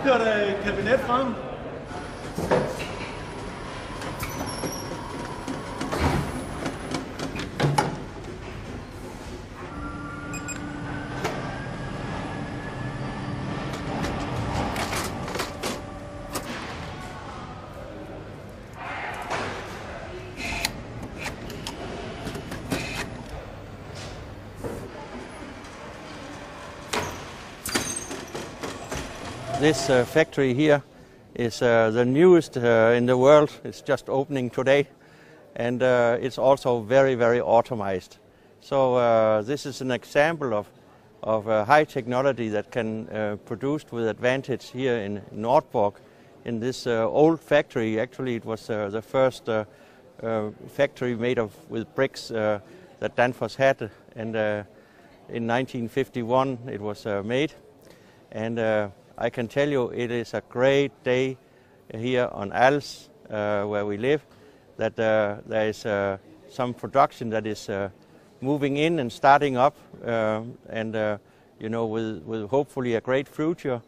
kører kabinet frem. This factory here is the newest in the world. It's just opening today, and it's also very, very automized. So this is an example of high technology that can produced with advantage here in Nordborg. In this old factory, actually it was the first factory made with bricks that Danfoss had, and in 1951 it was made. And I can tell you it is a great day here on Als, where we live, that there is some production that is moving in and starting up, and you know, with hopefully a great future.